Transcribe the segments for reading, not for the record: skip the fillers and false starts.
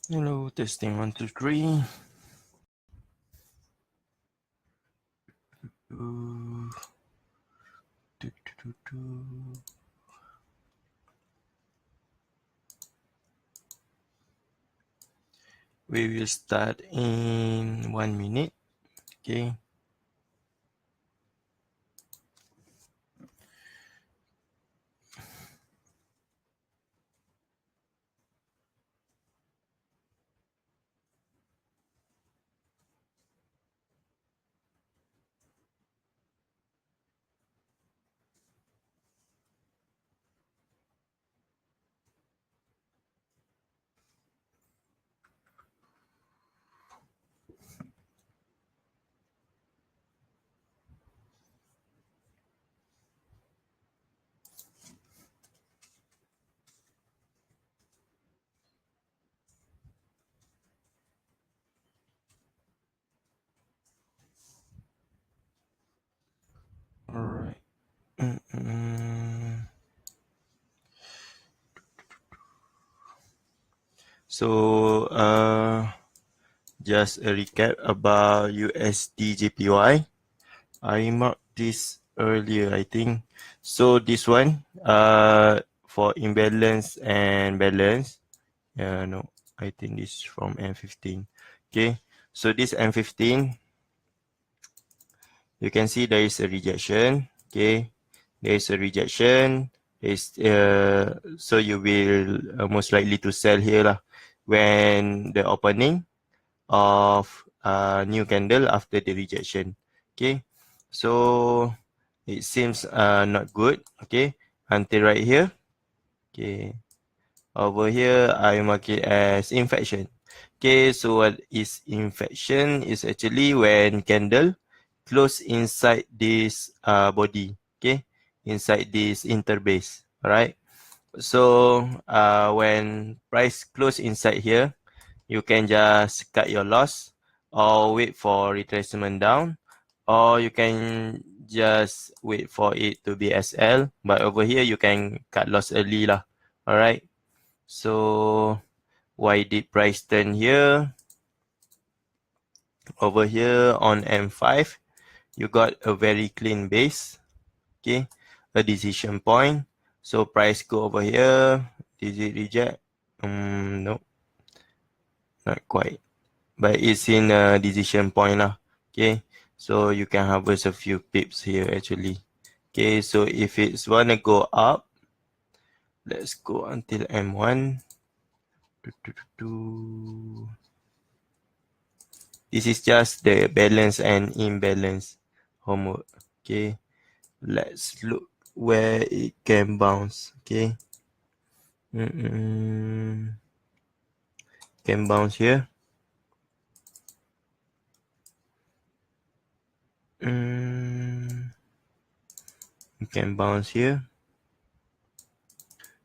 Hello, testing 1, 2, 3. Ooh. Do, do, do, do. We will start in 1 minute. Okay. All right. So, just a recap about USD JPY. I marked this earlier, I think. So this one, for imbalance and balance. No, I think this is from M15. Okay. So this M15, you can see there is a rejection. Okay. There is a rejection. So you will most likely to sell here lah when the opening of new candle after the rejection. Okay. So it seems not good. Okay. Until right here. Okay. Over here, I mark it as infection. Okay, so what is infection? Is actually when candle close inside this body. Okay, inside this interbase. Alright. So when price close inside here, you can just cut your loss or wait for retracement down, or you can just wait for it to be SL. But over here, you can cut loss early lah. Alright. So why did price turn here? Over here on M5, you got a very clean base. Okay, a decision point. So price go over here. Did it reject? No, not quite. But it's in a decision point lah. Okay, so you can harvest a few pips here actually. Okay, so if it's wanna go up, let's go until M1. This is just the balance and imbalance homework. Okay, let's look where it can bounce. Okay, can bounce here. You can bounce here.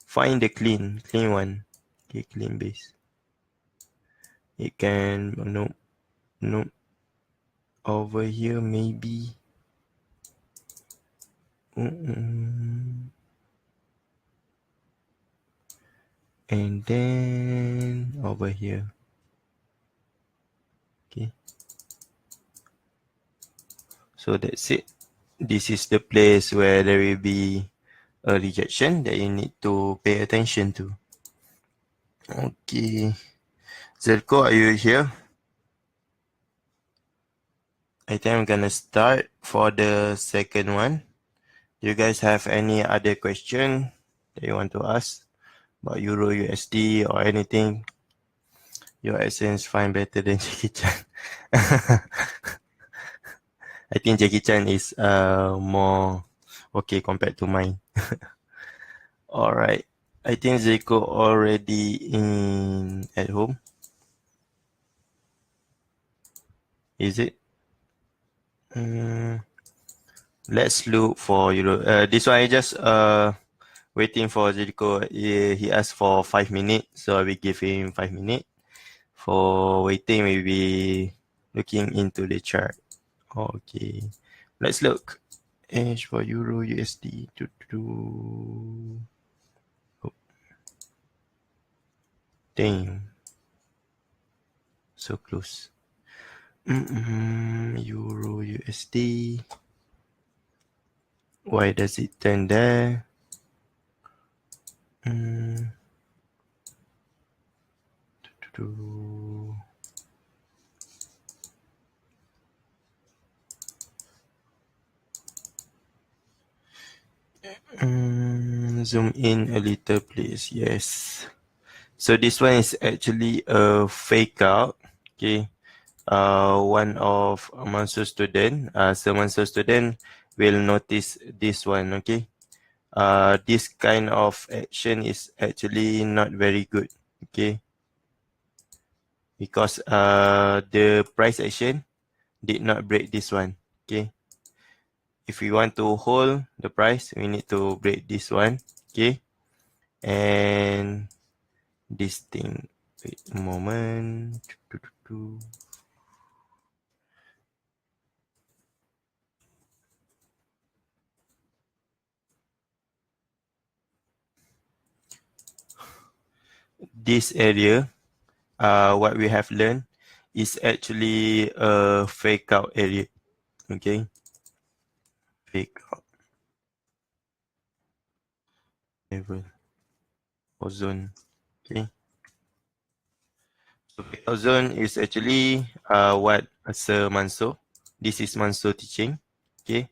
Find the clean one. Okay, clean base. It can no over here maybe. And then over here. Okay. So that's it. This is the place where there will be a rejection that you need to pay attention to. Okay. Zelko, are you here? I think I'm gonna start for the second one. Do you guys have any other question that you want to ask about Euro USD or anything? Your essence find better than Jackie Chan. I think Jackie Chan is more okay compared to mine. Alright. I think Zico already in at home. Is it? Let's look for Euro. This one I just waiting for Zico. He asked for 5 minutes, so I will give him 5 minutes. For waiting, we will be looking into the chart. Okay. Let's look. H for Euro USD. Oh. Damn. So close. Euro USD. Why does it turn there? Zoom in a little, please. Yes. So this one is actually a fake out. Okay. One of Manso student, so Manso student will notice this one. Okay. This kind of action is actually not very good. Okay. Because the price action did not break this one. Okay. If we want to hold the price, we need to break this one. Okay. And this thing, wait a moment. This area, what we have learned is actually a fake out area. Okay. Fake out level or zone. Okay. So fake out zone is actually what Sir Manso. This is Manso teaching. Okay.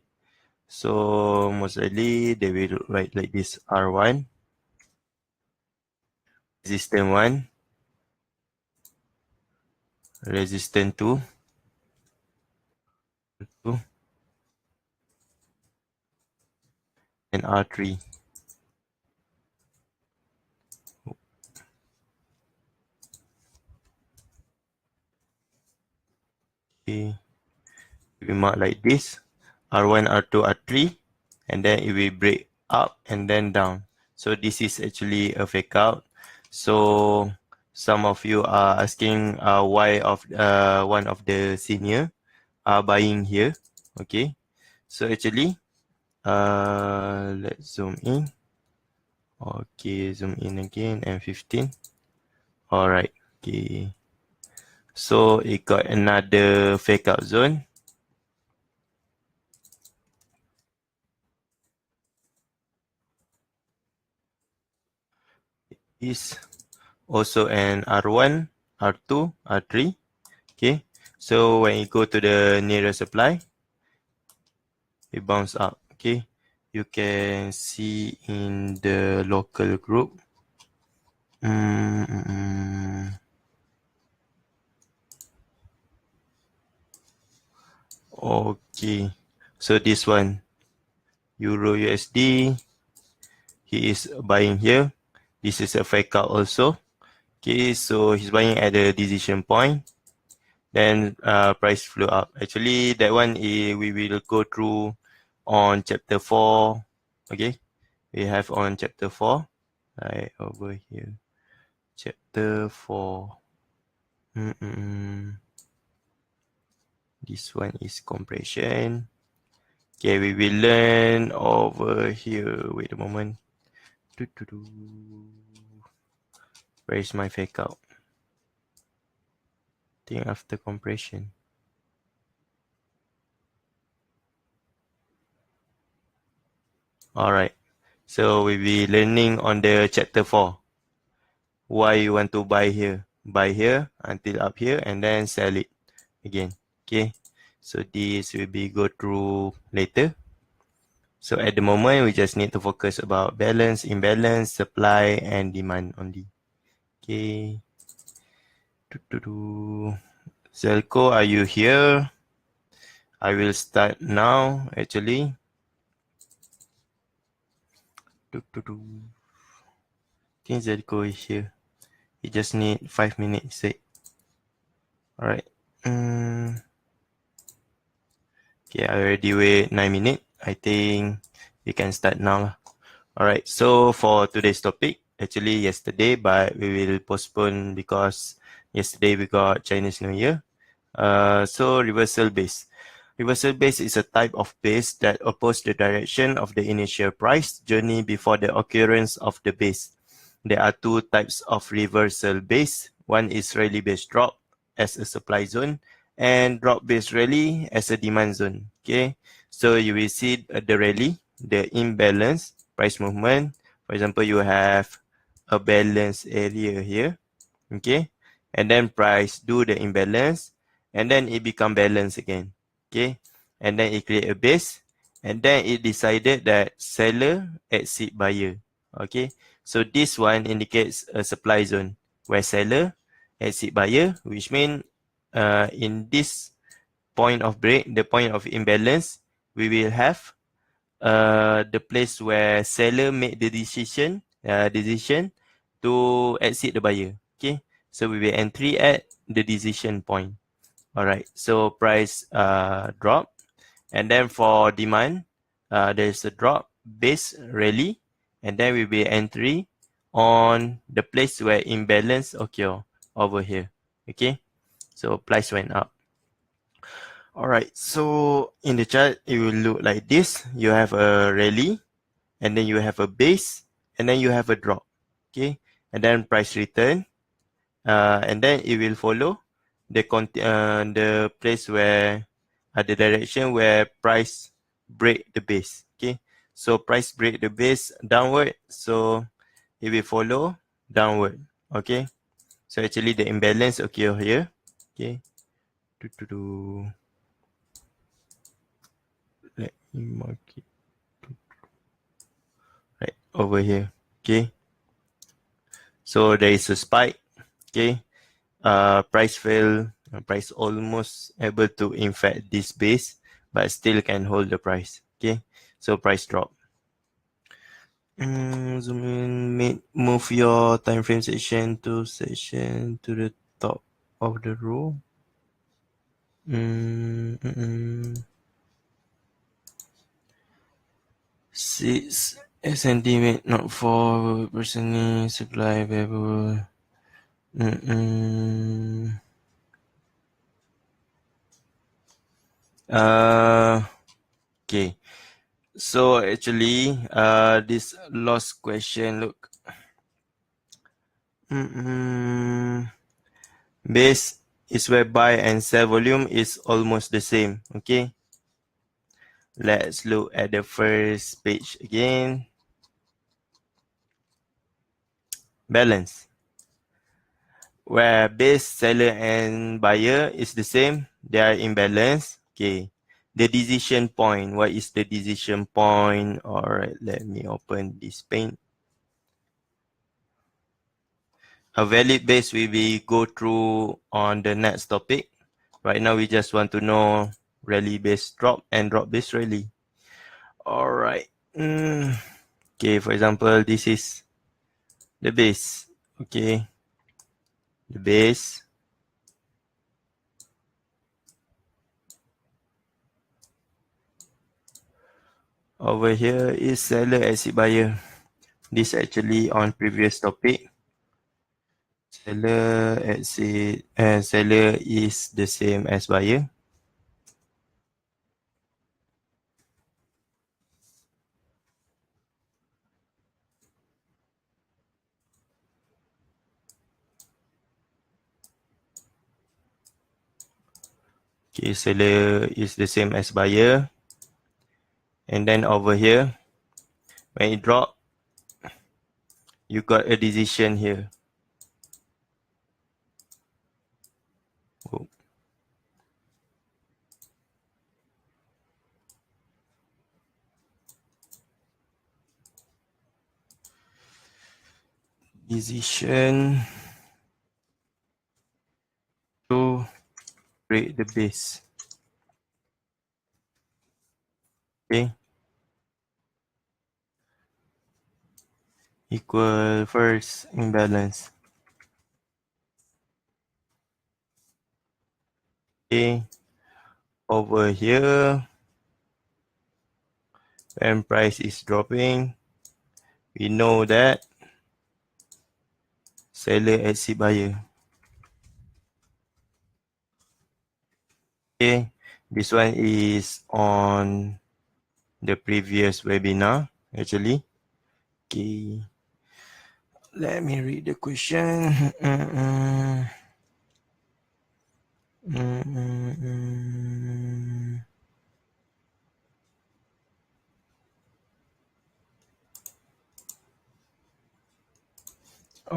So most likely they will write like this: R1, resistance 1, resistance 2, 2, and R3. Okay. We mark like this: R1, R2, R3, and then it will break up and then down. So this is actually a fake out. So some of you are asking why of one of the senior are buying here. Okay. So actually, let's zoom in. Okay, zoom in again and 15. All right. Okay. So it got another fake out zone. Is also an R1, R2, R3. Okay. So when you go to the nearest supply, it bounce up. Okay. You can see in the local group. Okay. So this one, Euro USD, he is buying here. This is a fake out also. Okay, so he's buying at the decision point. Then price flew up. Actually, that one we will go through on chapter 4. Okay, we have on chapter 4. Right over here. Chapter 4. This one is compression. Okay, we will learn over here. Wait a moment. Where is my fake out? I think after compression. Alright. So we'll be learning on the chapter 4. Why you want to buy here. Buy here until up here and then sell it again. Okay. So this will be go through later. So at the moment, we just need to focus about balance, imbalance, supply, and demand only. Okay. Zelko, are you here? I will start now, actually. I think Zelko is here. You just need 5 minutes. Say. Alright. Okay, I already wait 9 minutes. I think we can start now. Alright, so for today's topic, actually yesterday, but we will postpone because yesterday we got Chinese New Year. So reversal base. Reversal base is a type of base that opposes the direction of the initial price journey before the occurrence of the base. There are two types of reversal base. One is Rayleigh base drop as a supply zone and drop based rally as a demand zone. Okay, so you will see the rally, the imbalance price movement. For example, you have a balance area here. Okay, and then price do the imbalance and then it become balance again. Okay, and then it create a base and then it decided that seller exit buyer. Okay, so this one indicates a supply zone where seller exit buyer, which mean in this point of break, the point of imbalance, we will have the place where seller make the decision to exit the buyer. Okay, so we will entry at the decision point. All right, so price drop, and then for demand, there's a drop base rally, and then we will entry on the place where imbalance occur over here. Okay, so price went up. All right, so in the chart, it will look like this. You have a rally, and then you have a base, and then you have a drop. Okay, and then price return, and then it will follow the place where the direction where price break the base. Okay, so price break the base downward, so it will follow downward. Okay, so actually the imbalance occur here. Okay, let me mark it right over here. Okay, so there is a spike. Okay, price fell, price almost able to infect this base, but still can hold the price. Okay, so price drop. Zoom in, move your time frame section to the top of the row. 6 centimeter, not 4 personally supply available. Okay. So actually, this last question, look. Base is where buy and sell volume is almost the same. Okay. Let's look at the first page again. Balance. Where base, seller and buyer is the same, they are in balance. Okay. The decision point. What is the decision point? All right, let me open this pane. A valid base we will go through on the next topic. Right now, we just want to know rally base drop and drop base rally. All right. Okay, for example, this is the base. Okay. The base. Over here is seller exit buyer. This actually on previous topic. Seller exit and seller is the same as buyer. Okay, seller is the same as buyer. And then over here, when it drop, you got a decision here. Oh. Decision to break the base. Okay. Equal first imbalance. Okay. Over here, when price is dropping, we know that seller exit buyer. Okay. This one is on the previous webinar, actually. Okay. Let me read the question. All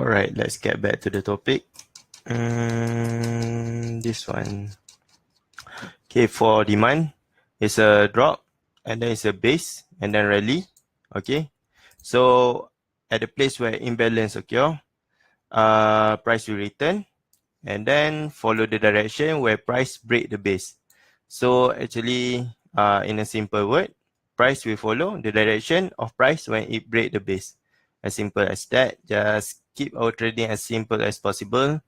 right, let's get back to the topic. This one. Okay, for demand, it's a drop, and then it's a base, and then rally. Okay, so at the place where imbalance occur, price will return, and then follow the direction where price break the base. So actually, in a simple word, price will follow the direction of price when it break the base. As simple as that. Just keep our trading as simple as possible,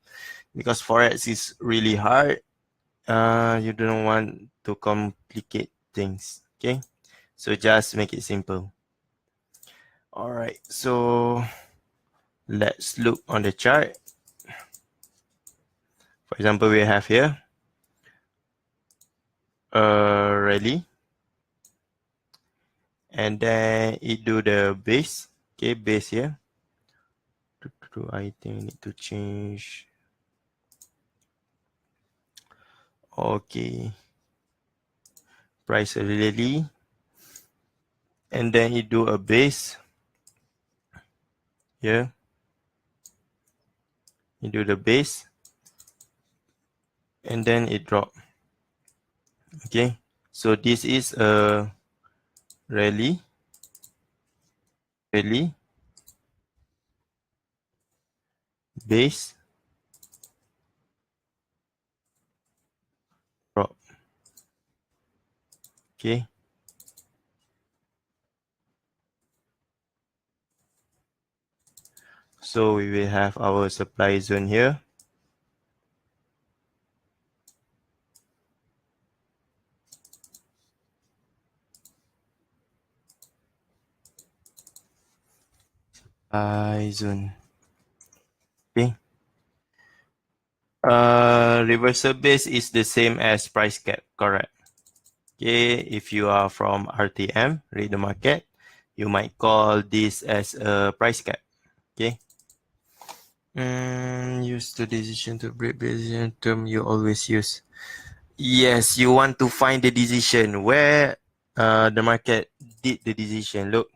because forex is really hard. You don't want to complicate things. Okay, so just make it simple. All right, so let's look on the chart. For example, we have here a rally, and then it do the base. Okay, base here. I think I need to change. Okay, price rally, and then it do a base here. It do the base, and then it drop. Okay, so this is a rally, base, drop. Okay, so we will have our supply zone here. Supply zone. Okay. Reversal base is the same as price cap, correct? Okay, if you are from RTM, read the market, you might call this as a price cap. Okay. Use the decision to break decision term you always use. Yes, you want to find the decision where the market did the decision. Look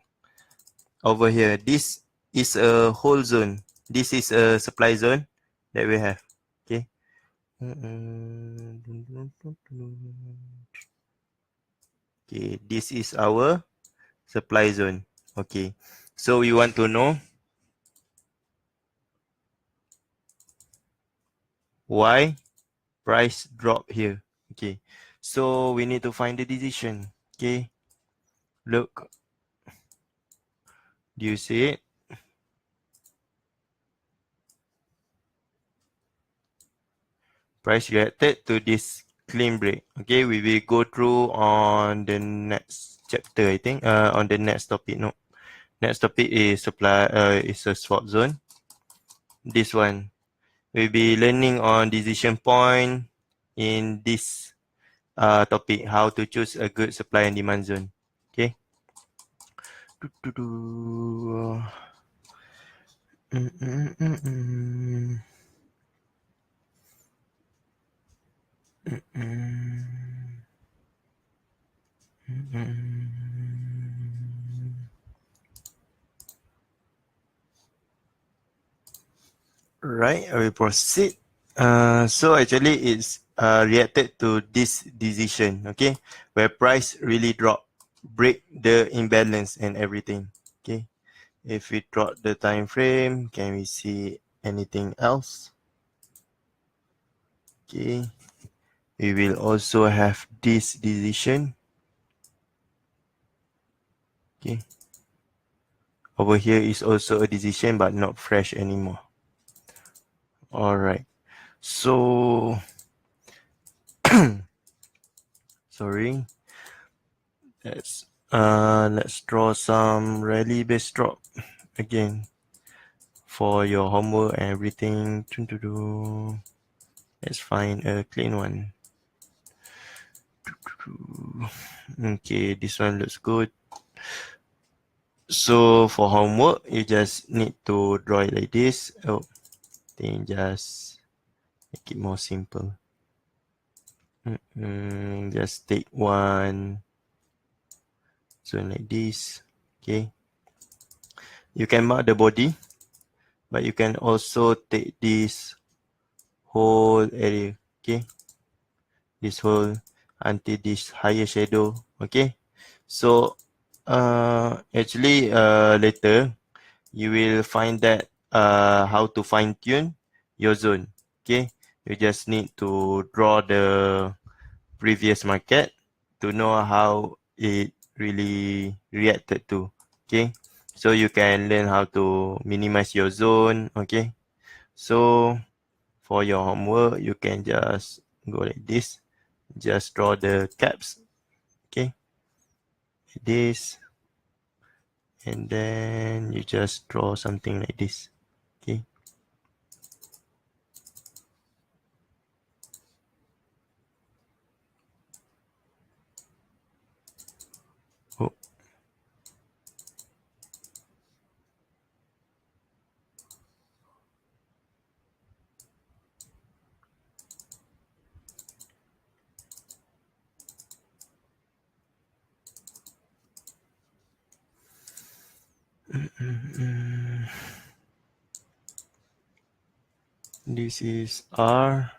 over here. This is a whole zone. This is a supply zone that we have. Okay. Okay, this is our supply zone. Okay, so we want to know why price drop here. Okay, so we need to find the decision. Okay, look, do you see it? Price reacted to this clean break. Okay, we will go through on the next chapter, I think. On the next topic. No, next topic is supply. Is a swap zone. This one we'll be learning on decision point in this topic, how to choose a good supply and demand zone. Okay. Right, I will proceed. So actually it's reacted to this decision, okay, where price really drop, break the imbalance and everything. Okay, if we drop the time frame, can we see anything else? Okay, we will also have this decision. Okay, over here is also a decision but not fresh anymore. All right, so sorry, let's draw some rally base drop again for your homework and everything. Let's find a clean one. Okay, this one looks good. So for homework, you just need to draw it like this. Oh, then just make it more simple. Just take one zone like this. Okay. You can mark the body, but you can also take this whole area. Okay. This whole until this higher shadow. Okay. So actually later you will find that how to fine tune your zone. Okay. You just need to draw the previous market to know how it really reacted to. Okay. So you can learn how to minimize your zone. Okay. So for your homework, you can just go like this. Just draw the caps. Okay. Like this. And then you just draw something like this. Okay. Oh. This is R.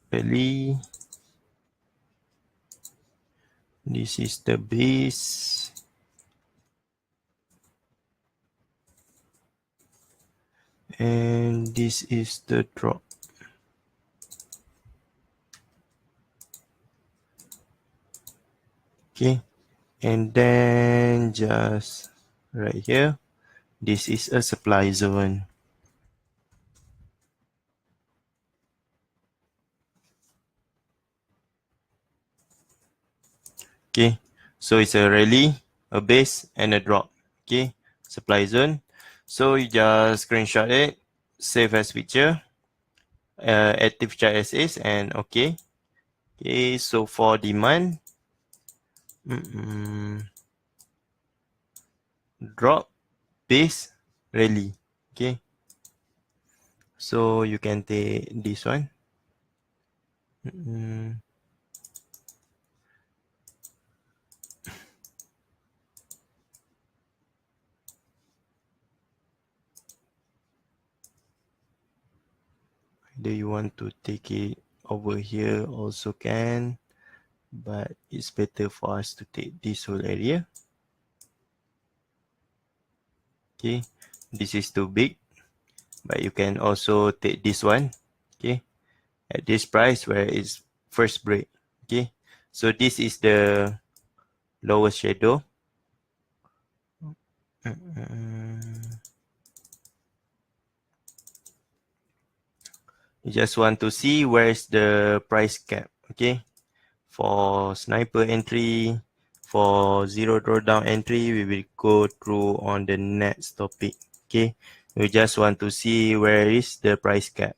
Belly. This is the base. And this is the drop. Okay. And then just right here, this is a supply zone. Okay. So it's a rally, a base, and a drop. Okay. Supply zone. So you just screenshot it, save as picture, active chart as is, and okay. Okay. So for demand, drop, base, rally. Okay. So you can take this one. Do you want to take it over here also can, but it's better for us to take this whole area. Okay, this is too big, but you can also take this one. Okay, at this price where it's first break. Okay, so this is the lowest shadow. You just want to see where is the price cap. Okay, for sniper entry, for zero drawdown entry, we will go through on the next topic. Okay, we just want to see where is the price cap.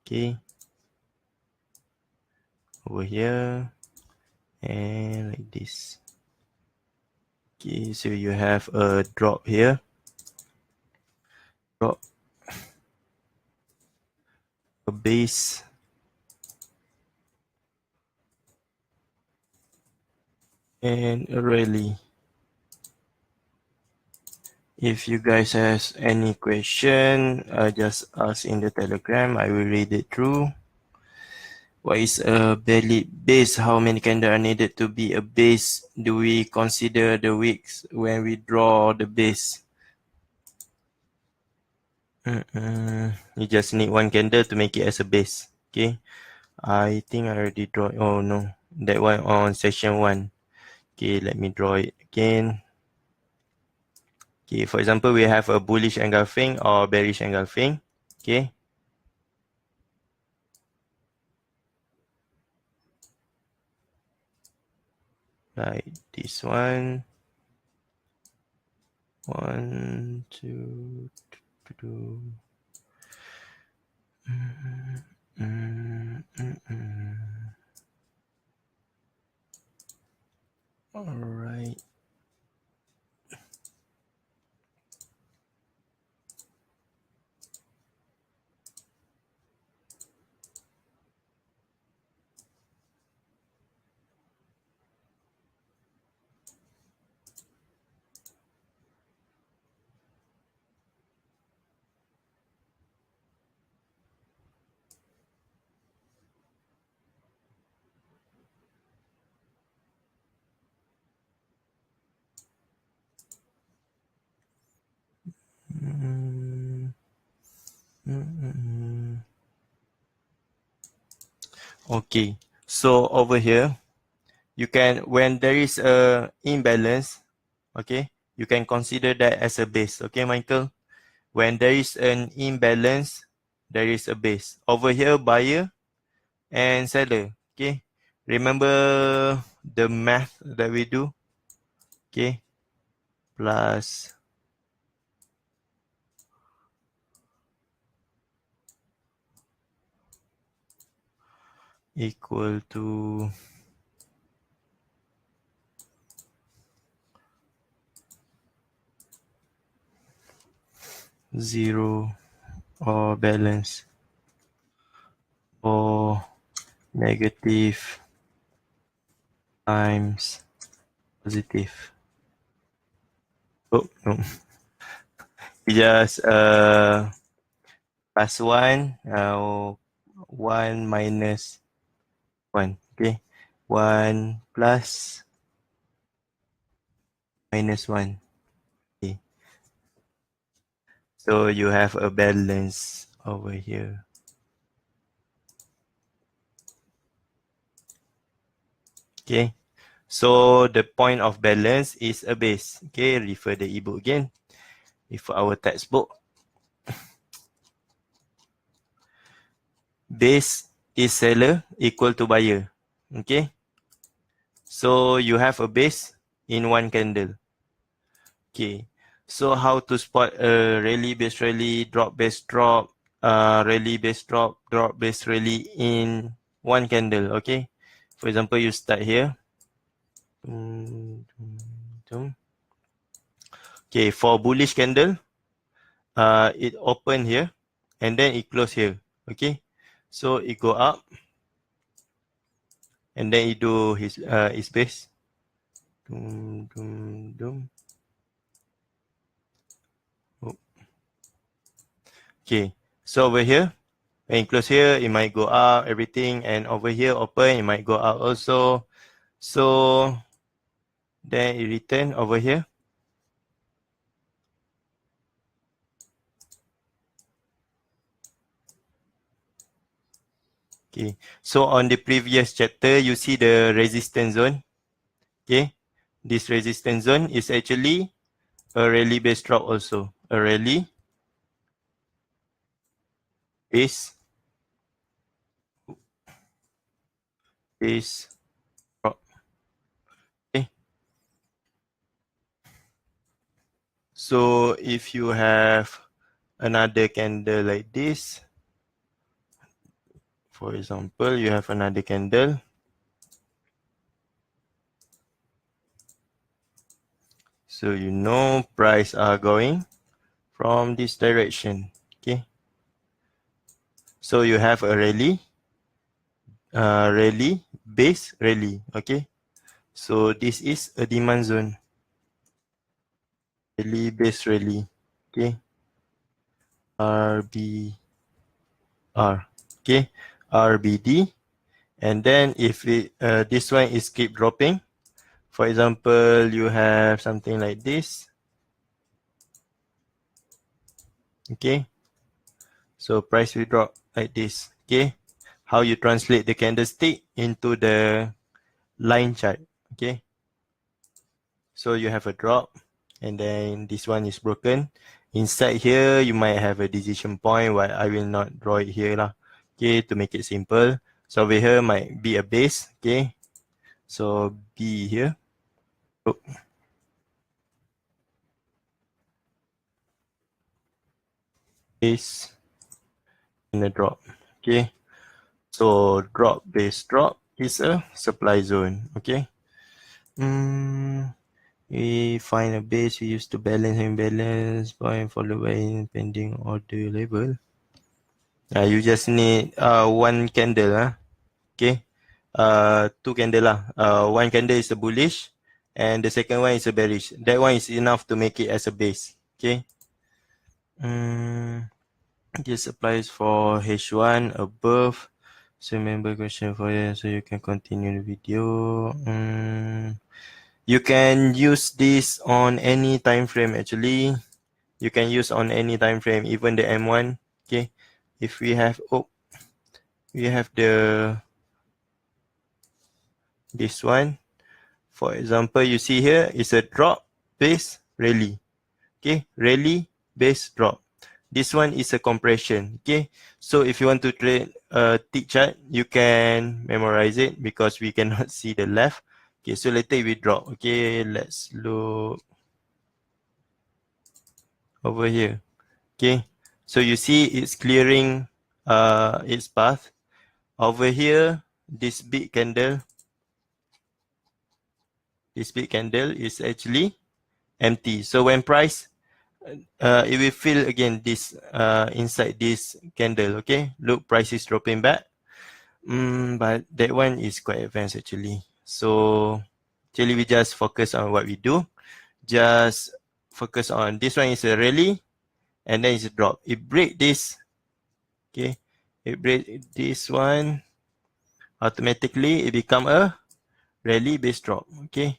Okay, over here and like this. Okay, so you have a drop here, drop, a base, and a rally. If you guys has any question, just ask in the Telegram. I will read it through. What is a valid base? How many candles are needed to be a base? Do we consider the wicks when we draw the base? You just need one candle to make it as a base. Okay. I think I already draw. Oh no, that one on session 1. Okay, let me draw it again. Okay, for example, we have a bullish engulfing or bearish engulfing. Okay. Like this one. 1, 2, 2. All right. Okay, so over here, you can, when there is a imbalance, okay, you can consider that as a base. Okay, Michael? When there is an imbalance, there is a base. Over here, buyer and seller. Okay, remember the math that we do? Okay, plus equal to zero or balance or negative times positive. Oh, no. We just plus 1, 1 minus 1. Okay. 1 plus minus 1. Okay. So you have a balance over here. Okay. So the point of balance is a base. Okay. Refer the ebook again. Refer our textbook. Base is seller equal to buyer. Okay. So you have a base in one candle. Okay. So how to spot a rally base rally, drop base drop, rally base drop, drop base rally in one candle. Okay. For example, you start here. Okay, for bullish candle, it open here and then it close here. Okay. So it go up and then it do his base. Okay, so over here, when it close here, it might go up, everything, and over here open, it might go up also. So then it return over here. Okay, so on the previous chapter, you see the resistance zone. Okay, this resistance zone is actually a rally base drop also. A rally base drop. Okay, so if you have another candle like this, for example, you have another candle. So you know price are going from this direction. Okay. So you have a rally, base rally. Okay. So this is a demand zone. Rally, base rally. Okay. RBR. Okay. RBD. And then if it, this one is keep dropping, for example, you have something like this. Okay. So price will drop like this. Okay. How you translate the candlestick into the line chart. Okay. So you have a drop and then this one is broken. Inside here, you might have a decision point, but I will not draw it here lah. Okay, to make it simple. So over here might be a base. Okay. So B here. Oh. Base and a drop. Okay. So drop, base, drop is a supply zone. Okay. We find a base we use to balance and imbalance point followed by pending order label. You just need one candle. Okay. Two candle lah. One candle is a bullish and the second one is a bearish. That one is enough to make it as a base. Okay. This applies for H1 above. So remember question for you so you can continue the video. You can use this on any time frame actually. You can use on any time frame, even the M1. Okay. if we have this one, for example, you see here is a drop base rally. Okay, rally base drop. This one is a compression. Okay, so if you want to trade a tick chart, you can memorize it because we cannot see the left. Okay, so later we drop. Okay, let's look over here. Okay, so you see it's clearing its path. Over here, this big candle is actually empty. So when price it will fill again this inside this candle. Okay, look, price is dropping back. But that one is quite advanced actually. So actually we just focus on what we do. Just focus on this one is a rally and then it's a drop. It break this. Okay, it break this one. Automatically it become a rally based drop. Okay.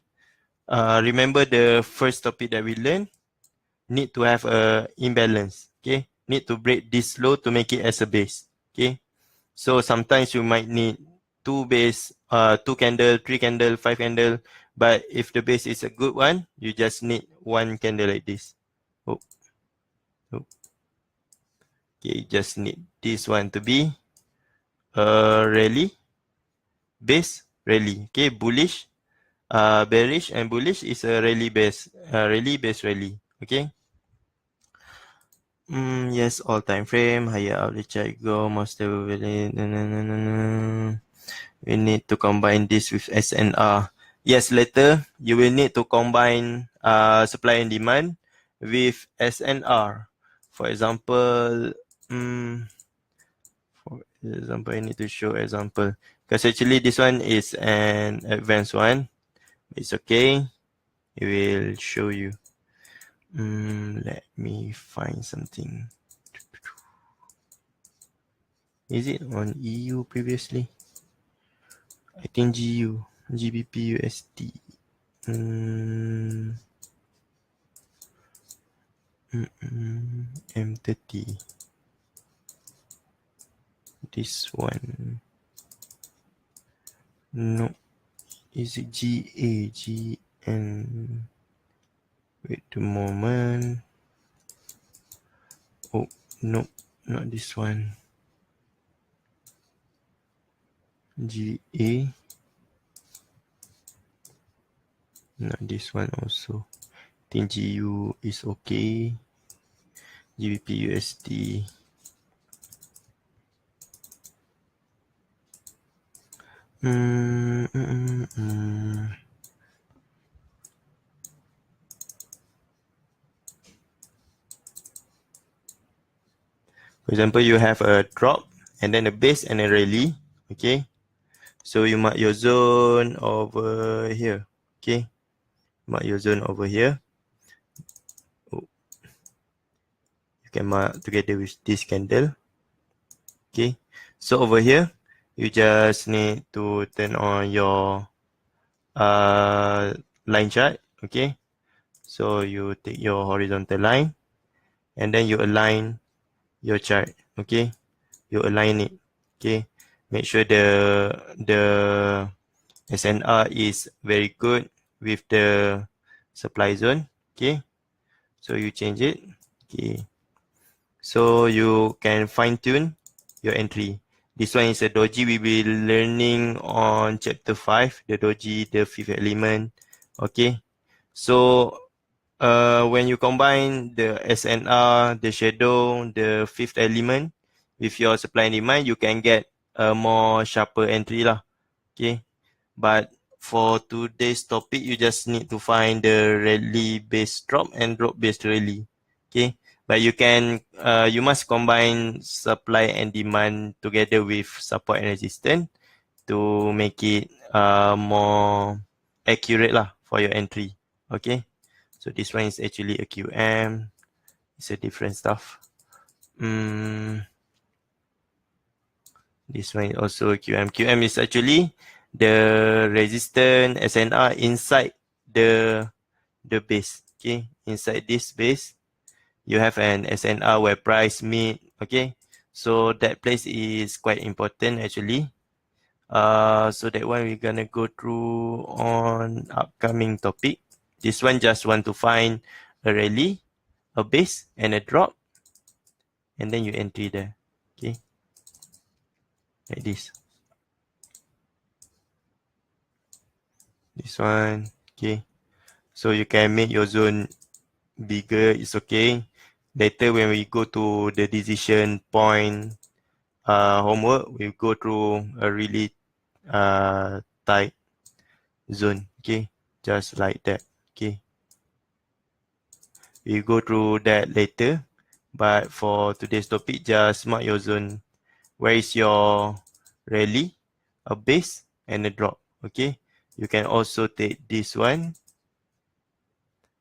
Remember the first topic that we learned, need to have a imbalance. Okay, need to break this low to make it as a base. Okay, so sometimes you might need two base, two candle, three candle, five candle, but if the base is a good one, you just need one candle like this. Oh. Okay, just need this one to be a rally base rally. Okay, bullish, bearish and bullish is a rally base rally. Okay. Yes, all time frame, higher out the chart go, more stable value. We need to combine this with SNR. Yes, later you will need to combine supply and demand with SNR. For example, I need to show example because actually this one is an advanced one. It's okay. It will show you. Let me find something. Is it on EU previously? I think GU, GBP USD. M30. This one. No. Is it GA? GN? Wait a moment. Oh, no. Not this one. GA. Not this one also. I think GU is okay. GBP USD. For example, you have a drop and then a base and a rally. Okay. So you mark your zone over here. Okay. Mark your zone over here. Oh. You can mark together with this candle. Okay. So over here, you just need to turn on your line chart. Okay. So you take your horizontal line and then you align your chart. Okay. You align it. Okay. Make sure the SNR is very good with the supply zone. Okay. So you change it. Okay. So you can fine tune your entry. This one is a doji. We will be learning on chapter 5, the doji, the fifth element. Okay. So when you combine the SNR, the shadow, the fifth element with your supply and demand, you can get a more sharper entry lah. Okay. But for today's topic, you just need to find the rally based drop and drop based rally. Okay. But you can, you must combine supply and demand together with support and resistance to make it more accurate lah for your entry. Okay. So this one is actually a QM. It's a different stuff. This one is also a QM. QM is actually the resistance SNR inside the base. Okay, inside this base, you have an SNR where price meet. Okay, So that place is quite important actually. So that one we're gonna go through on upcoming topic. This one just want to find a rally, a base, and a drop, and then you entry there. Okay, like this. This one. Okay. So you can make your zone bigger. It's okay. Later when we go to the decision point homework, we go through a really tight zone. Okay, just like that. Okay, we go through that later. But for today's topic, just mark your zone. Where is your rally, a base, and a drop? Okay, you can also take this one.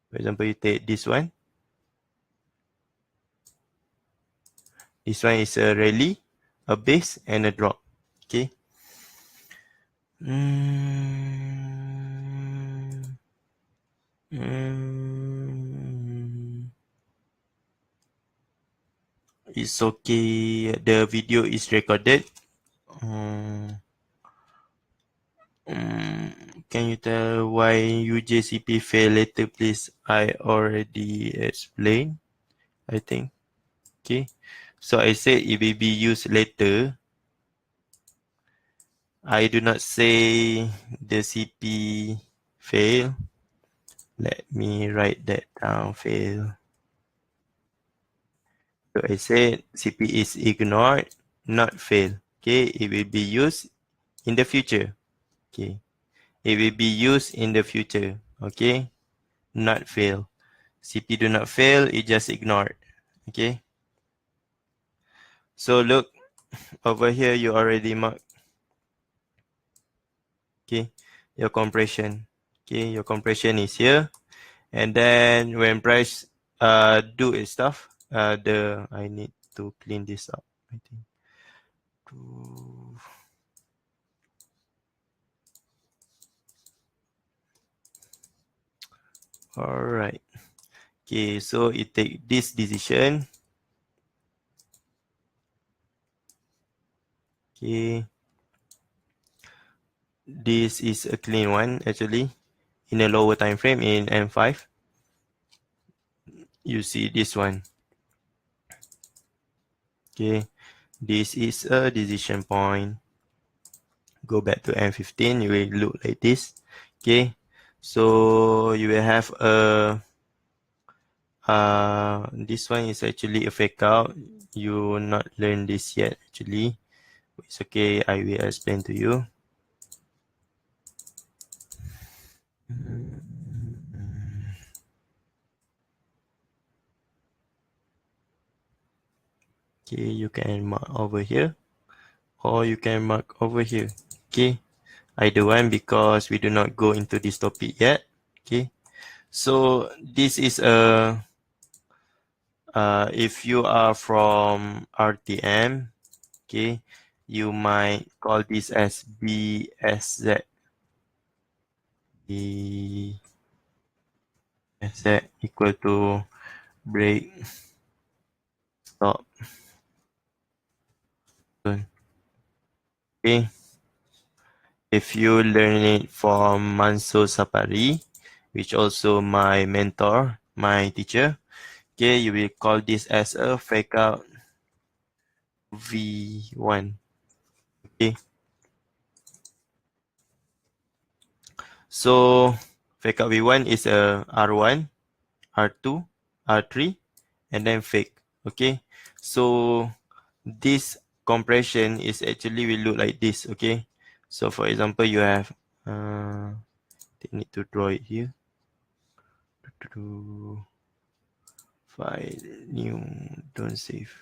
For example, you take this one. This one is a rally, a base, and a drop. Okay. It's okay. The video is recorded. Can you tell why UJCP fail later, please? I already explained, I think. Okay. So I said it will be used later. I do not say the CP fail. Let me write that down, fail. So I said CP is ignored, not fail. Okay, it will be used in the future. Okay, it will be used in the future. Okay, not fail. CP do not fail, it just ignored. Okay, so look over here, you already marked. Okay, your compression. Okay, your compression is here. And then when price do its stuff, I need to clean this up, I think. All right. Okay, so it take this decision. Okay. This is a clean one actually. In a lower time frame in M5. You see this one. Okay. This is a decision point. Go back to M15, you will look like this. Okay. So you will have a this one is actually a fake out. You not learn this yet actually. It's okay, I will explain to you. Okay, you can mark over here or you can mark over here. Okay, either one because we do not go into this topic yet. Okay, so this is a if you are from RTM, okay, you might call this as BSZ. BSZ equal to break stop. Okay. If you learn it from Manso Sapari, which also my mentor, my teacher, okay, you will call this as a fake out V1. Okay. So fake out V1 is a R1, R2, R3, and then fake. Okay. So this compression is actually will look like this. Okay. So for example, you have they need to draw it here. File new, don't save.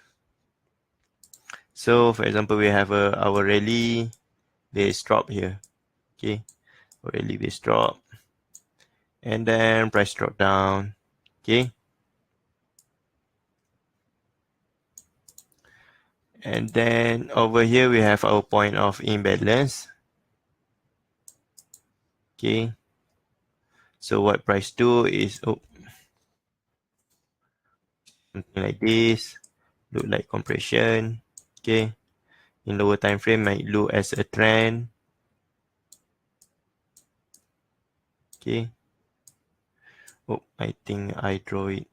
So for example, we have our rally base drop here. Okay, rally base drop, and then price drop down. Okay, and then over here we have our point of imbalance. Okay, so what price do is something like this, look like compression. Okay, in lower time frame might look as a trend. Okay. Oh, I think I draw it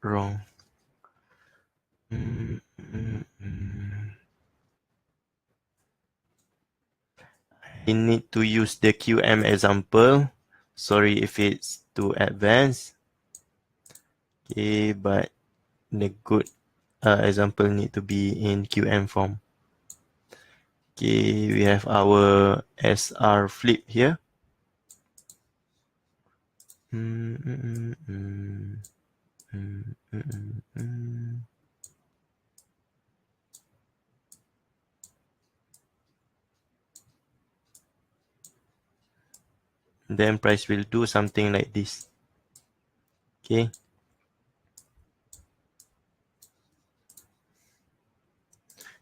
wrong. I need to use the QM example. Sorry if it's too advanced. Okay, but the good example need to be in QM form. Okay, we have our SR flip here. Then price will do something like this. Okay.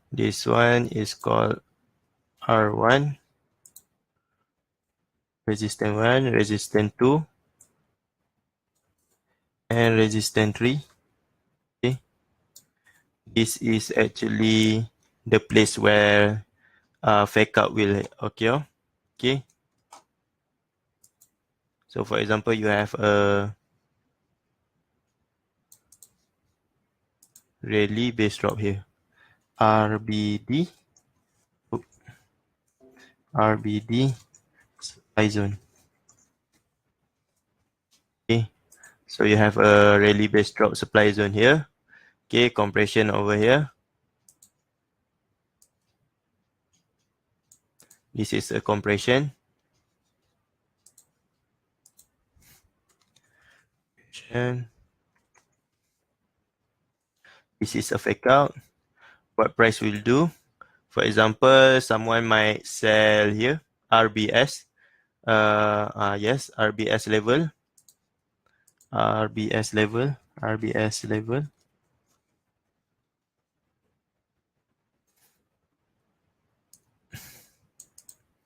This one is called R1. Resistance 1, resistance 2, and resistance 3. Okay. This is actually the place where fake out will occur. Okay. So for example, you have a rally base drop here. RBD. RBD supply zone. Okay. So you have a rally base drop supply zone here. Okay, compression over here. This is a compression. This is a fake out. What price will do? For example, someone might sell here RBS. Yes, RBS level. RBS level. RBS level.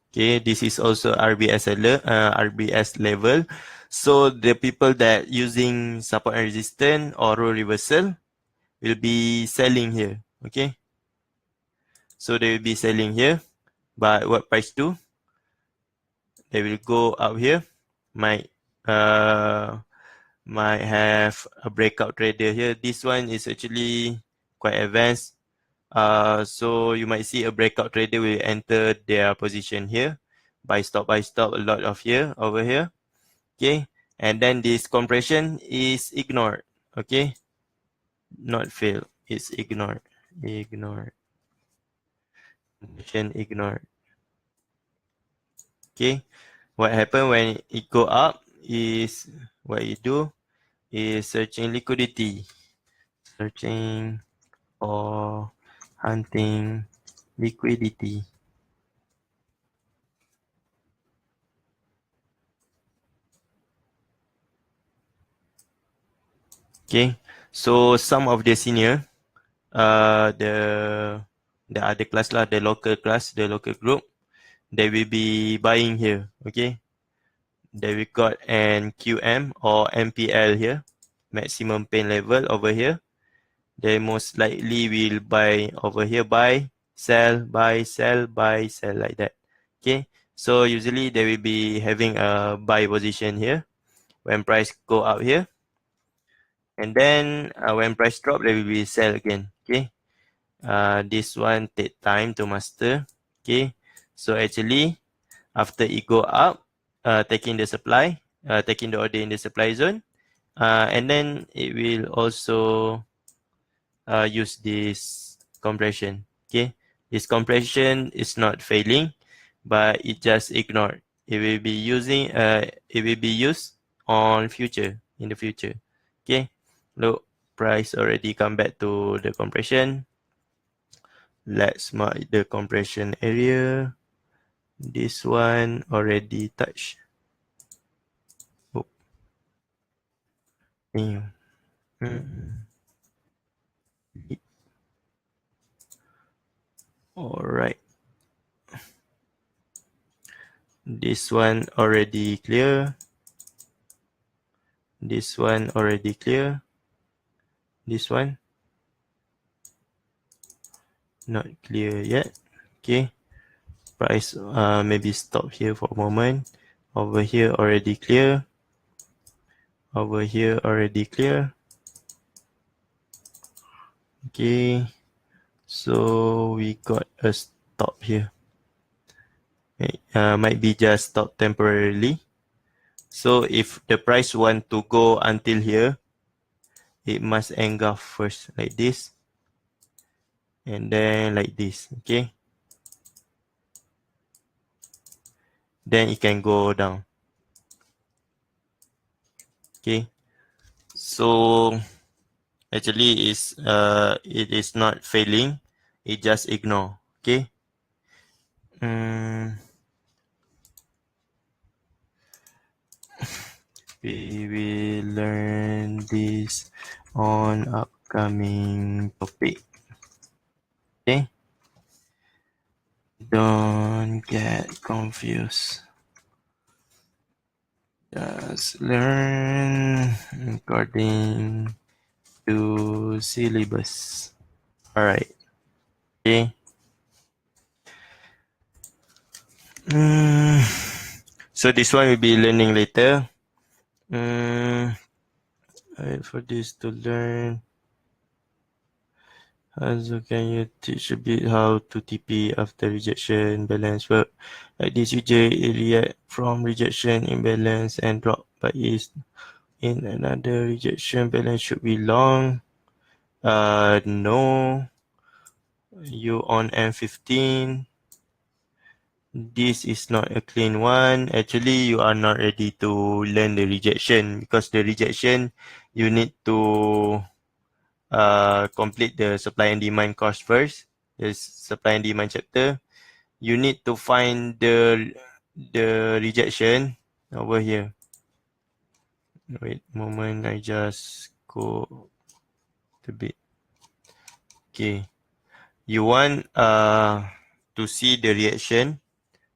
Okay, this is also RBS level. So the people that using support and resistance or role reversal will be selling here. Okay, so they will be selling here. But what price do? They will go up here. Might have a breakout trader here. This one is actually quite advanced. So you might see a breakout trader will enter their position here. Buy stop, a lot of here, over here. Okay. And then this compression is ignored. Okay. Not fail. It's ignored. Ignored. Compression ignored. Okay. What happen when it go up is what you do is searching liquidity. Searching or hunting liquidity. Okay, so some of the senior, the other class lah, the local class, the local group, they will be buying here. Okay, they will got an QM or MPL here, maximum pain level over here. They most likely will buy over here, buy, sell, buy, sell, buy, sell, like that. Okay, so usually they will be having a buy position here when price go up here, and then when price drop, they will be sell again. Okay, this one take time to master. Okay, so actually after it go up, taking the supply, taking the order in the supply zone, and then it will also use this compression. Okay, this compression is not failing, but it just ignored. It will be using it will be used on future, in the future. Okay, look, price already come back to the compression. Let's mark the compression area. This one already touched. Oh. All right. This one already clear. This one already clear. This one. not clear yet. Okay, price maybe stop here for a moment. Over here already clear. Over here already clear. Okay, so we got a stop here. Might be just stop temporarily. So if the price want to go until here, it must engulf first like this, and then like this. Okay, then it can go down. Okay, so actually it is not failing, it just ignore. Okay, we will learn this on upcoming topic. Okay, don't get confused. Just learn according to syllabus. Alright. Okay. So this one we'll be learning later. For this to learn. So can you teach a bit how to TP after rejection balance work? Like this UJ react from rejection imbalance and drop, but is in another rejection balance should be long. No. You on M15. This is not a clean one. Actually, you are not ready to learn the rejection, because the rejection you need to complete the supply and demand course first, the supply and demand chapter. You need to find the rejection over here. Wait a moment, I just go a bit. Okay, you want to see the reaction,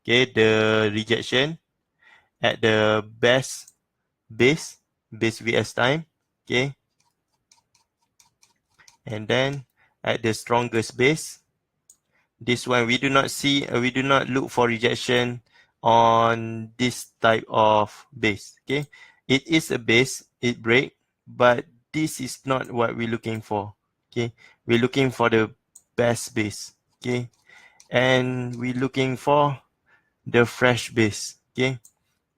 okay, the rejection at the base VS time, okay, and then at the strongest base. This one we do not see, we do not look for rejection on this type of base. Okay, it is a base, it break, but this is not what we're looking for. Okay, we're looking for the best base. Okay, and we're looking for the fresh base. Okay,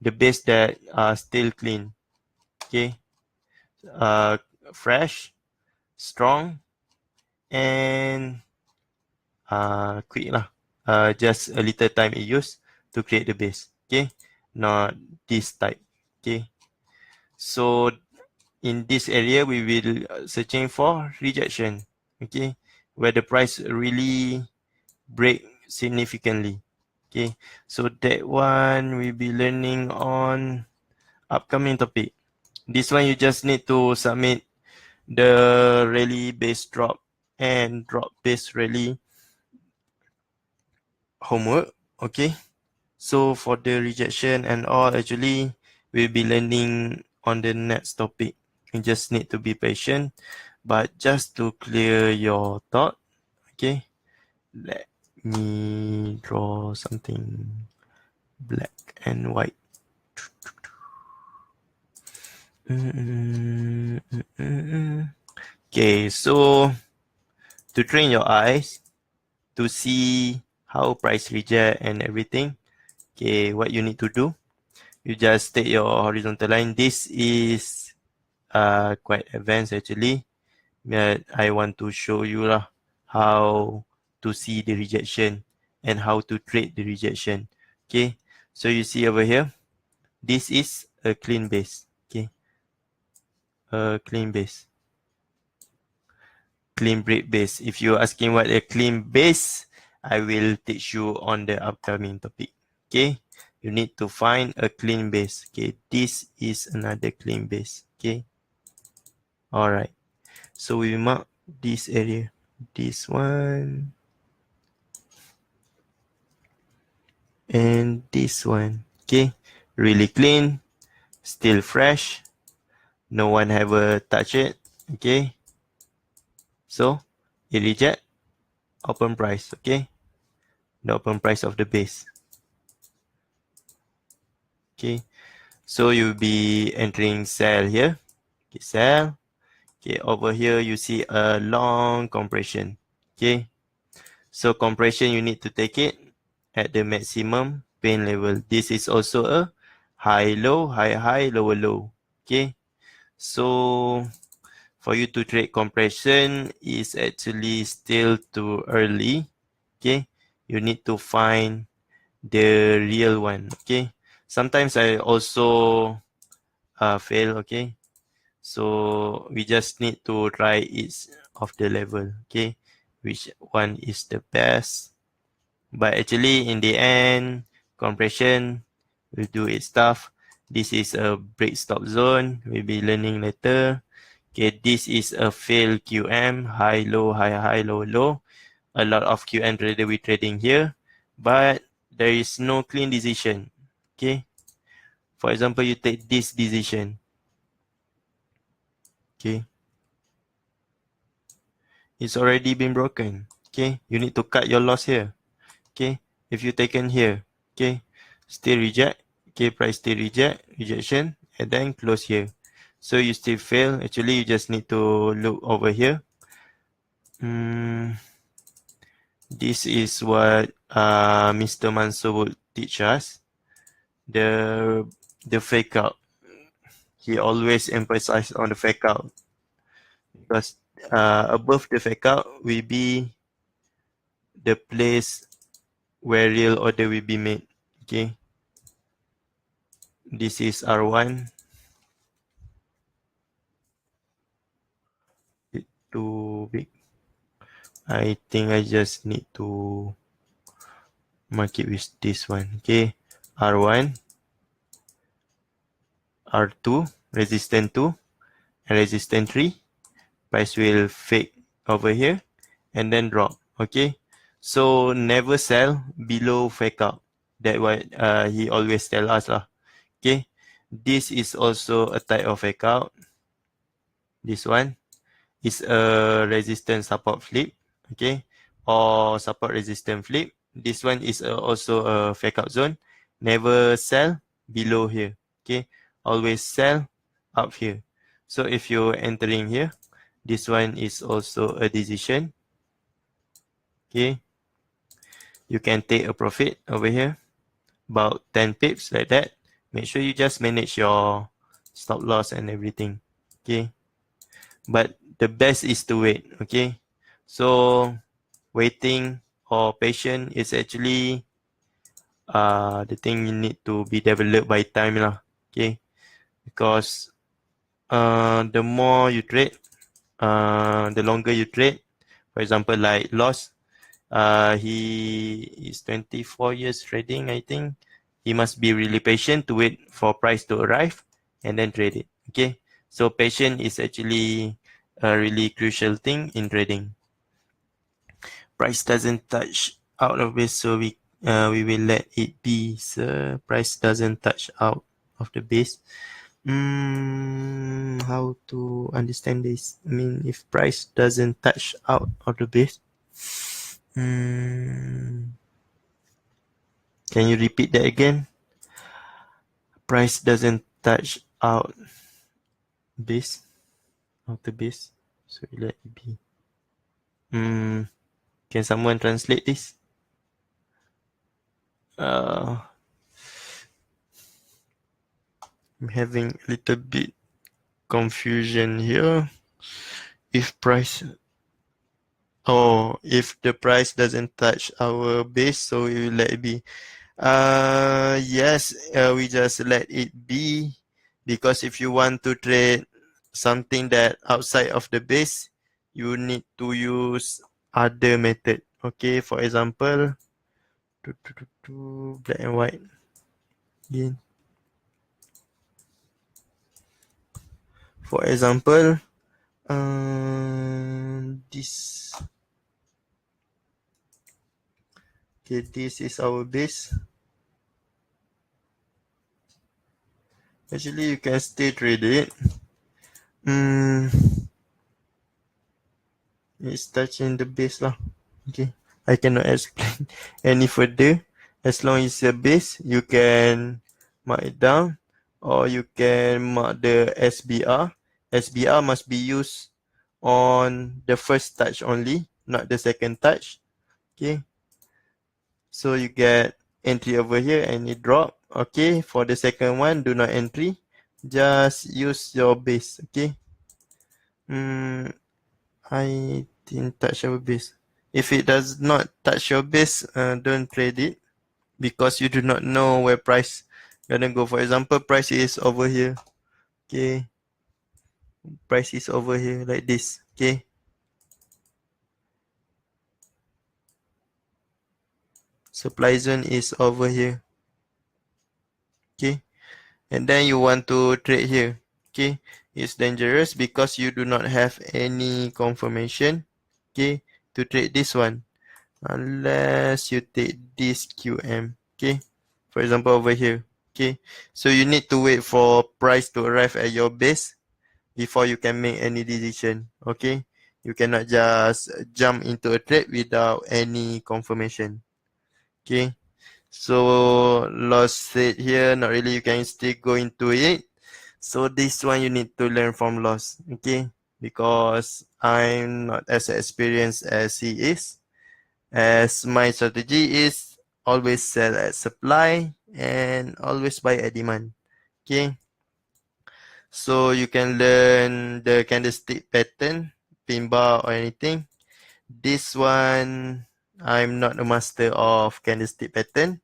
the base that are still clean. Okay, fresh, strong, and quick lah. Just a little time it used to create the base. Okay, not this type. Okay, so in this area we will searching for rejection. Okay, where the price really break significantly. Okay, so that one we'll be learning on upcoming topic. This one you just need to submit the rally base drop and drop base rally homework. Okay, so for the rejection and all, actually we'll be learning on the next topic. You just need to be patient. But just to clear your thought, okay, let me draw something black and white. Okay, so to train your eyes to see how price reject and everything, okay, what you need to do, you just take your horizontal line. This is quite advanced actually, but I want to show you how to see the rejection and how to trade the rejection. Okay, so you see over here, this is a clean base. Okay, a clean base, clean break base. If you're asking what a clean base, I will teach you on the upcoming topic. Okay, you need to find a clean base. Okay, this is another clean base. Okay, all right, so we mark this area, this one and this one. Okay, really clean, still fresh, no one ever touch it. Okay, so it reject, open price, okay? The open price of the base. Okay, so you'll be entering sell here. Okay, sell. Okay, over here you see a long compression. Okay, so compression you need to take it at the maximum pain level. This is also a high low, high high, lower low. Okay, so for you to trade compression is actually still too early. Okay, you need to find the real one. Okay, sometimes I also fail. Okay, so we just need to try each of the level. Okay, which one is the best? But actually in the end, compression will do its stuff. This is a break stop zone. We'll be learning later. Okay, this is a fail QM, high, low, high, high, low, low. A lot of QM trader will trading here, but there is no clean decision. Okay, for example, you take this decision. Okay, it's already been broken. Okay, you need to cut your loss here. Okay, if you taken here, okay, still reject. Okay, price still reject, rejection, and then close here. So you still fail. Actually, you just need to look over here. This is what Mr. Mansur would teach us. The fake out. He always emphasized on the fake out because above the fake out will be the place where real order will be made. Okay, this is R1. It's too big. I think I just need to mark it with this one. Okay, R1, R2, resistance 2, and resistance 3. Price will fake over here and then drop. Okay, so never sell below fake out. That's what he always tell us lah. Okay, this is also a type of fake out. This one is a resistance support flip. Okay, or support resistance flip. This one is also a fake out zone. Never sell below here. Okay, always sell up here. So if you're entering here, this one is also a decision. Okay, you can take a profit over here, about 10 pips like that. Make sure you just manage your stop loss and everything. Okay, but the best is to wait. Okay, so waiting or patient is actually the thing you need to be developed by time lah. Okay, because the more you trade, the longer you trade. For example, like loss, he is 24 years trading, I think. He must be really patient to wait for price to arrive and then trade it. Okay, so patience is actually a really crucial thing in trading. Price doesn't touch out of base, so we will let it be. So price doesn't touch out of the base. How to understand this? I mean, if price doesn't touch out of the base, can you repeat that again? Price doesn't touch out base of the base, so we let it be. Can someone translate this? I'm having a little bit confusion here. If the price doesn't touch our base, so we will let it be. Yes, we just let it be, because if you want to trade something that outside of the base, you need to use other method. Okay, for example, black and white again. For example, this. Okay, this is our base. Actually, you can still trade it. It's touching the base lah. Okay, I cannot explain any further. As long as it's a base, you can mark it down, or you can mark the SBR. SBR must be used on the first touch only, not the second touch. Okay, so you get entry over here and it drop. Okay, for the second one, do not entry. Just use your base. Okay. I didn't touch your base. If it does not touch your base, don't trade it because you do not know where price gonna go. For example, price is over here. Okay, price is over here like this. Okay, supply zone is over here. Okay, and then you want to trade here. Okay, it's dangerous because you do not have any confirmation. Okay, to trade this one unless you take this QM. Okay, for example over here. Okay, so you need to wait for price to arrive at your base before you can make any decision. Okay, you cannot just jump into a trade without any confirmation. Okay, so loss trade here, not really, you can still go into it. So this one you need to learn from loss. Okay, because I'm not as experienced as he is, as my strategy is always sell at supply and always buy at demand. Okay, so you can learn the candlestick pattern, pin bar or anything. This one, I'm not a master of candlestick pattern.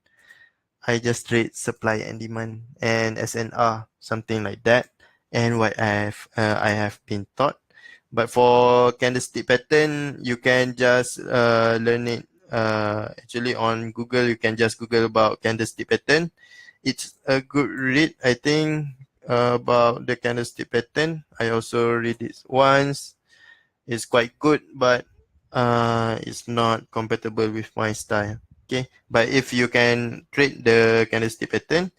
I just trade supply and demand and SNR, something like that, and what I have been taught. But for candlestick pattern, you can just learn it actually on Google. You can just Google about candlestick pattern. It's a good read, I think, about the candlestick pattern. I also read it once. It's quite good, but it's not compatible with my style. Okay, but if you can trade the candlestick pattern,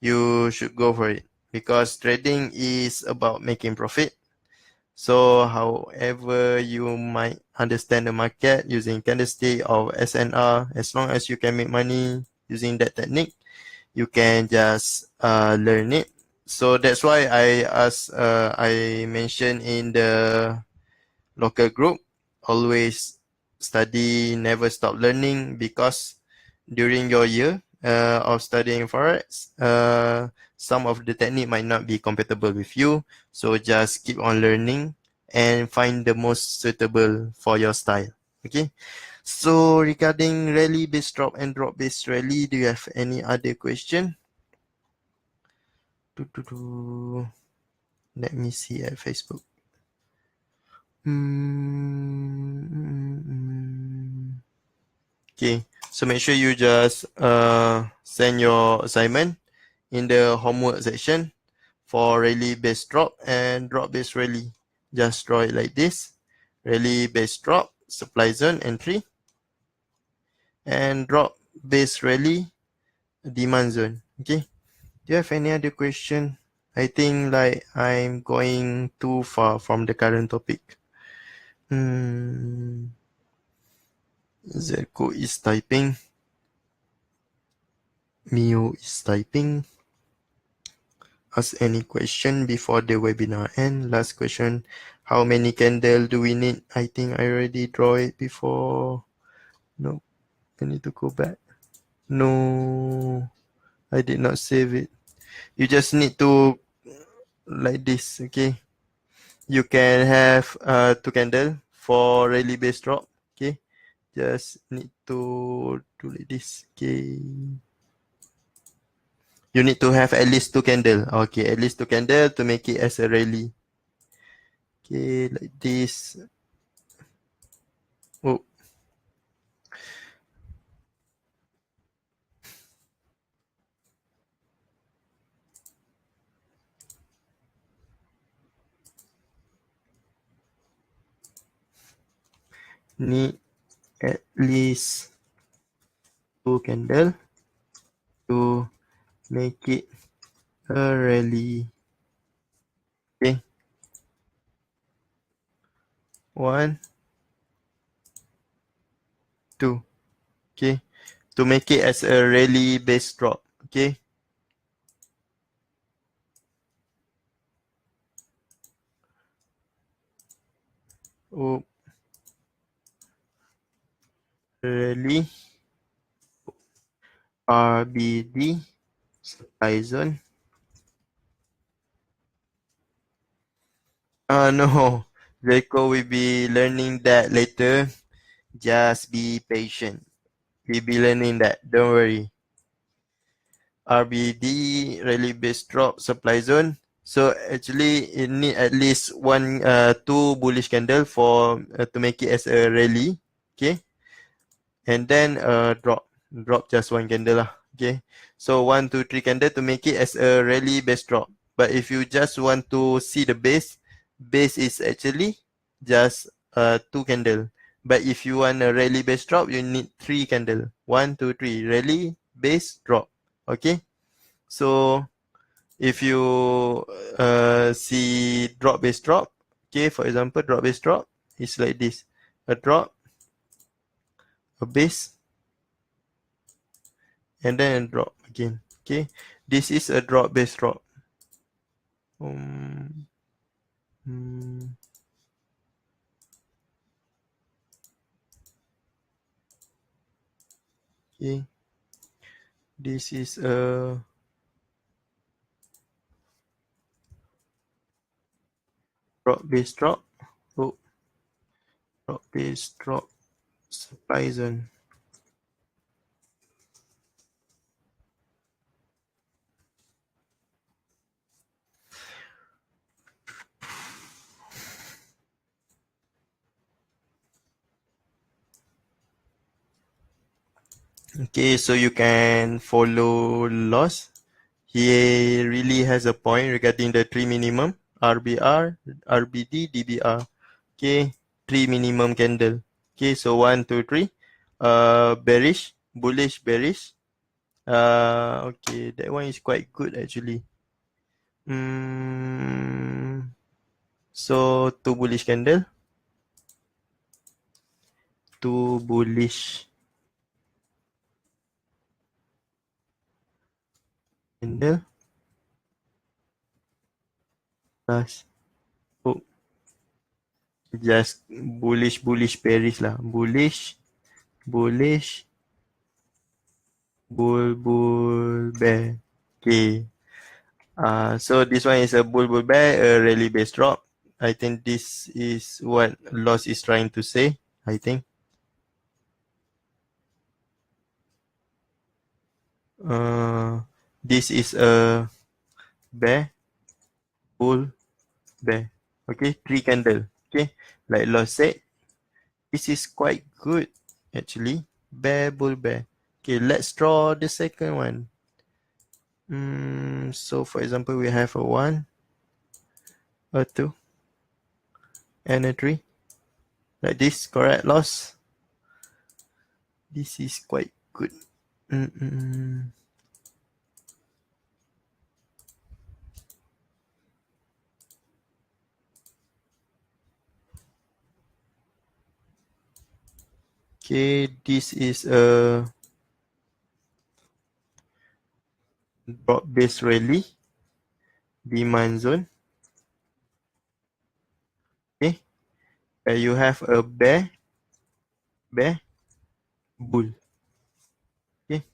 you should go for it because trading is about making profit. So however you might understand the market using candlestick or SNR, as long as you can make money using that technique, you can just learn it. So that's why I mentioned in the local group, always study, never stop learning, because during your year of studying forex, some of the technique might not be compatible with you, so just keep on learning and find the most suitable for your style. Okay, so regarding rally based drop and drop based rally, do you have any other question? Let me see at Facebook. Okay, so make sure you just send your assignment in the homework section for rally based drop and drop based rally. Just draw it like this: rally based drop, supply zone entry, and drop based rally, demand zone. Okay, do you have any other question? I think like I'm going too far from the current topic. Zerko is typing. Mio is typing. Ask any question before the webinar end. Last question. How many candle do we need? I think I already draw it before. No, I need to go back. No, I did not save it. You just need to like this, okay? You can have two candle for rally based drop, okay? Just need to do like this, okay? You need to have at least two candle. Okay, at least two candle to make it as a rally. Okay, like this. Oh, need at least two candle to make it a rally. Okay, one, 2. Okay, to make it as a rally based drop. Okay. Oh, rally RBD supply zone. No, Zeko will be learning that later. Just be patient. We'll be learning that. Don't worry. RBD rally based drop supply zone. So actually it need at least two bullish candle for to make it as a rally. Okay. And then drop just one candle lah. Okay. So 1, 2, 3 candle to make it as a rally base drop. But if you just want to see the base is actually just two candle. But if you want a rally base drop, you need three candle. 1, 2, 3 rally base drop. Okay. So if you see drop base drop, okay, for example, drop base drop is like this: a drop, a base, and then a drop again. Okay, this is a drop base drop. Um, mm, okay, this is a drop base drop. Oh, drop base drop supply zone. Okay, so you can follow loss. He really has a point regarding the three minimum RBR, RBD, DBR. Okay, three minimum candle. Okay, so 1, 2, 3. Bearish, bullish, bearish. Okay, that one is quite good actually. So two bullish candle, two bullish candle plus oh, just bullish bearish lah. Bullish, bull, bear. Okay. So this one is a bull bear, a rally based drop. I think this is what Loss is trying to say. I think. This is a bear, bull, bear. Okay, three candle. Okay, like Loss said, this is quite good actually. Bear, bull, bear. Okay, let's draw the second one. So for example, we have a 1, a 2, and a 3. Like this, correct, Loss? This is quite good. Okay, this is a drop base rally demand zone. Okay, you have a bear, bull. Okay,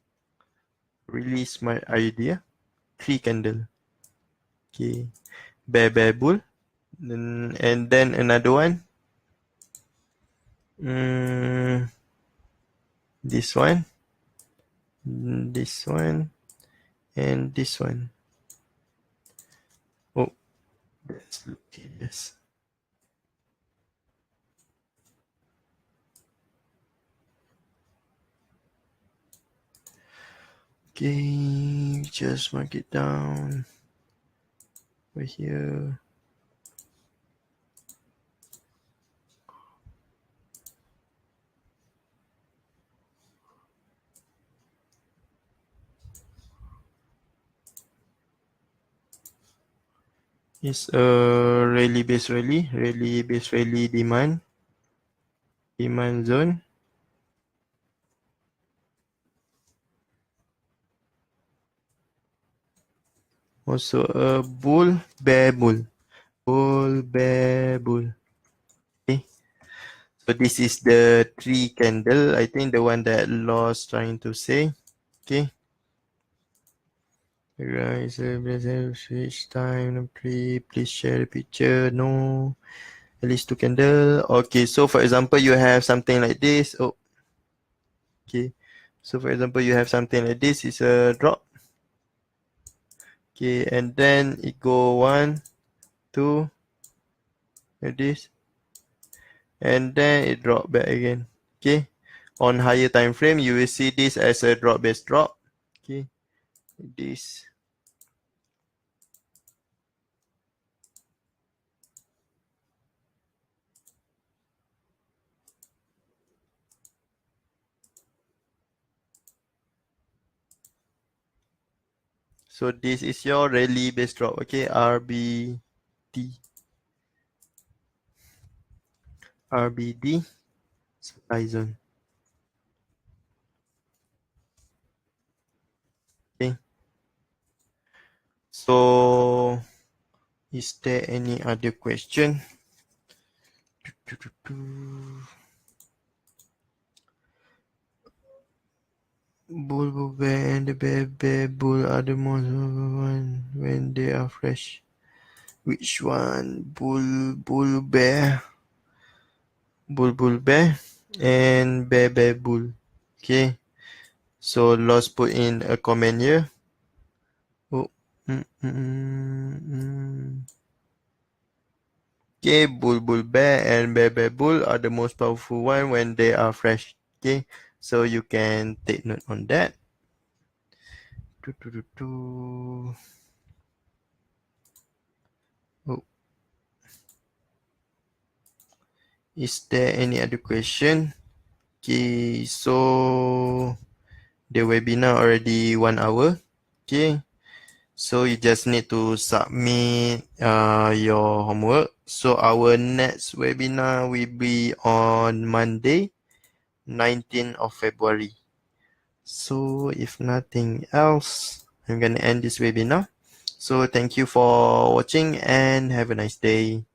really smart idea. Three candle. Okay, bear, bull. And then another one. This one, this one, and this one. Oh, let's look at this. Okay, just mark it down over here. It's a rally based rally demand zone. Also a bull, bear, bull. Bull, bear, bull. Okay. So this is the tree candle. I think the one that Lost trying to say. Okay. Right, so switch time, please share the picture. No. At least 2 candle. Okay, so for example, you have something like this. Oh, okay. So for example, you have something like this. It's a drop. Okay, and then it go 1, 2, like this, and then it drop back again. Okay, on higher time frame, you will see this as a drop based drop. Okay, this. So this is your rally based drop. Okay, RBD. RBD supply zone. Okay. So is there any other question? Bull bear and the bear bull are the most one when they are fresh. Which one? Bull bear, bull bear, and bear bull. Okay. So Lost put in a comment here. Oh. Okay, bull bear and bear bull are the most powerful one when they are fresh. Okay, so you can take note on that. Oh. Is there any other question? Okay, so the webinar already 1 hour. Okay, so you just need to submit your homework. So our next webinar will be on Monday, 19th of February. So if nothing else, I'm gonna end this webinar. So thank you for watching and have a nice day.